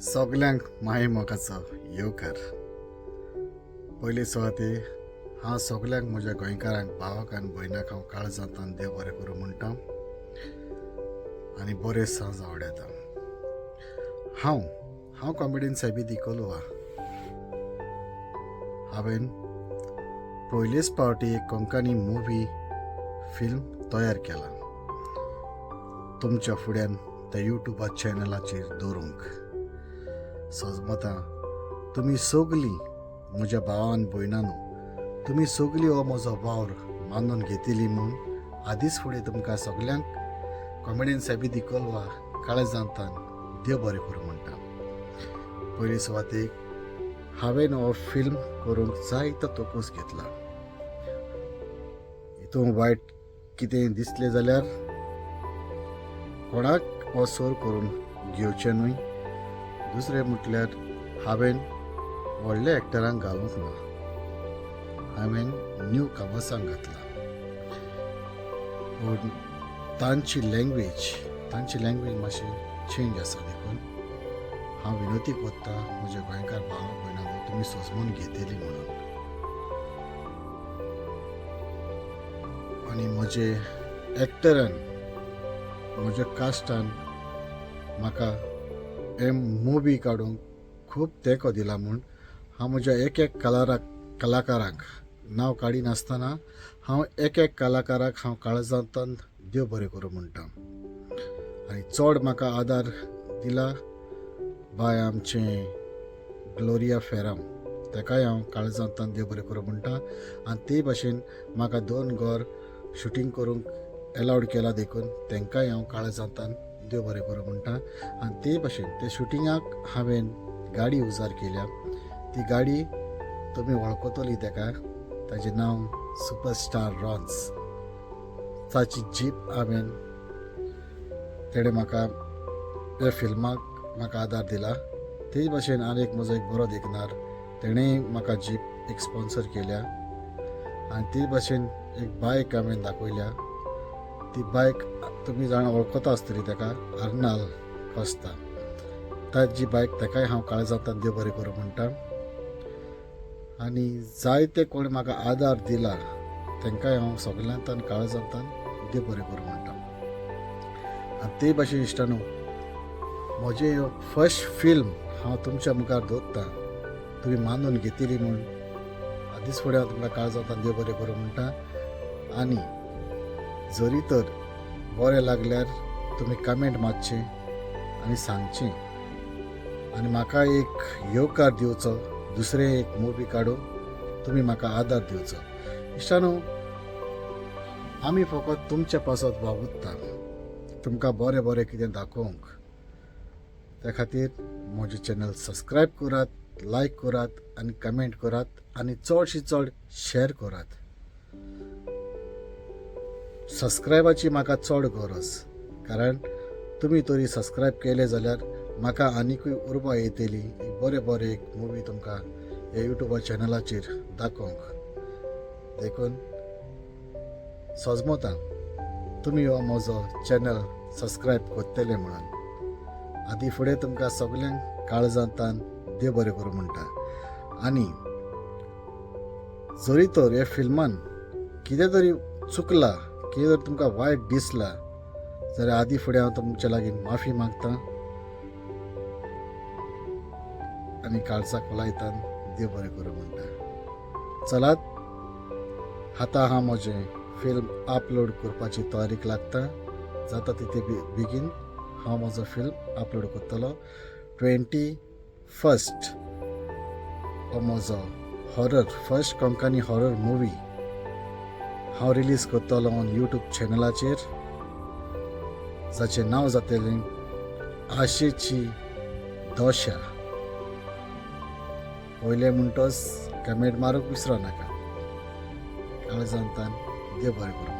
सगल्यांक माये मोगाचो येवकार. पयली सुवाते हांव सगल्यांक म्हज्या गोंयकारांक भावाक आनी भयणाक हांव काळजांतल्यान देव बरें करूं म्हणटा आनी बरें सांज आवडटा. हांव कॉमेडीन सायबी दिकोलो हांवें पयलेच फावटी एक कोंकणी मुवी फिल्म तयार केला तुमच्या फुड्यान त्या युट्यूबा चॅनलाचेर दवरूंक. समजता तुमी सगलीं म्हज्या भावान भयणांनो तुमी सगलीं हो म्हजो वावर मानून घेतिली म्हूण आदींच फुडें तुमकां सगल्यांक कॉमेडीन सायबी दिकोलवा काळजांतल्यान देव बरें करूं म्हणटा. पयली सुवातेक हांवें हो फिल्म करूंक जायतो तोपूस घेतला. हितून वायट कितें दिसलें जाल्यार कोणाक हो सोर करून घेवचें न्हय. दुसरें म्हटल्यार हांवें व्हडल्या एक्टरांक घालूंक ना, हांवें न्यू कामर्सांक घातला. पूण तांची लँग्वेज मातशी चेंज आसा. देखून हांव विनोती कोत्ता म्हज्या गोंयकार भाव भयणांनो तुमी सोजमून घेतिली म्हणून. आनी म्हजे एक्टरान म्हज्या कास्टान म्हाका हे मुवी काडूंक खूब तेंको दिला म्हूण हांव म्हज्या एक कलाकाराक नांव काडी नासतना हांव एक कलाकाराक हांव काळजांतल्यान देव बरें करूं म्हणटा. आनी चड म्हाका आदार दिला बाय आमचें ग्लोरिया फेराम, ताकाय हांव काळजांतल्यान देव बरें करूं म्हणटा. आनी ते भाशेन म्हाका 2 गोर शुटींग करूंक एलावड केला, देखून तांकांय हांव काळजांतल्यान देव बरें करूं म्हणटा. आनी ते भाशेन ते शुटिंगाक हांवें गाडी उजार केल्या. ती गाडी तुमी वळखतली ताका, ताचें नांव सुपरस्टार रॉन्स. ताची जीप हांवें तेणें म्हाका ह्या फिल्माक म्हाका आदार दिला. तेच भाशेन आनी एक म्हजो एक बरो देखणार तेणेंय म्हाका जीप एक स्पॉन्सर केल्या. आनी ते भाशेन एक बायक हांवें दाखयल्या. ती बायक तुमी जाण वळखता आसतली ताका, अर्नाल कोस्ता. ताची बायक ताकाय हांव काळजांतल्यान देव बरें करूं म्हणटा. आनी जायते कोण म्हाका आदार दिला तांकांय हांव सगल्यांतल्यान काळजांतल्यान देव बरें करूं म्हणटा. आनी ते भाशेन इश्टानो म्हजें फर्स्ट फिल्म हांव तुमच्या मुखार दवरतां, तुमी मानून घेतिली म्हूण आदींच फुडें हांव तुमकां काळजांतल्यान देव बरें करूं म्हणटा. आनी जरी तर बरें लागल्यार तुमी कमेंट मारचें आनी सांगचें आनी म्हाका एक येवकार दिवचो, दुसरें एक मुवी काडून तुमी म्हाका आदार दिवचो. इश्टानो आमी फकत तुमच्या पासत वावुरता तुमकां बरें कितें दाखोवंक. त्या खातीर म्हजें चॅनल सबस्क्रायब करात, लायक करात आनी कमेंट करात आनी चडशी चड शेअर करात. सबस्क्रायबाची म्हाका चड गरज, कारण तुमी तरी सबस्क्रायब केले जाल्यार म्हाका आनिकूय उर्बा येतली बरें एक मुवी तुमकां ह्या युट्यूबा चॅनलाचेर दाखोवंक. देखून सजमता तुमी हो म्हजो चॅनल सबस्क्रायब करतले म्हणून. आदी फुडें तुमकां सगल्यांक काळजांतल्यान देव बरें करूं म्हणटा. आनी जरी तर ह्या फिल्मान कितें तरी चुकला, कितें जर तुमकां वायट दिसला जाल्यार आदी फुडें हांव तुमच्या लागीं माफी मागतां आनी काळजाक लायतान देव बरें करूं म्हणटा. चलात आतां हांव म्हजें फिल्म अपलोड करपाची तयारीक लागता. जाता तितले बेगीन हांव म्हजो फिल्म अपलोड करतलो. 21 हो म्हजो horror first Konkani horror movie हांव रिलीज करतलो ऑन यूट्यूब चॅनलाचेर, जाचें नांव जातलें आशेची दोशा. पयलें म्हणटच कमेंट मारूंक विसरो नाका. काळजांतल्यान देव बरें करूं.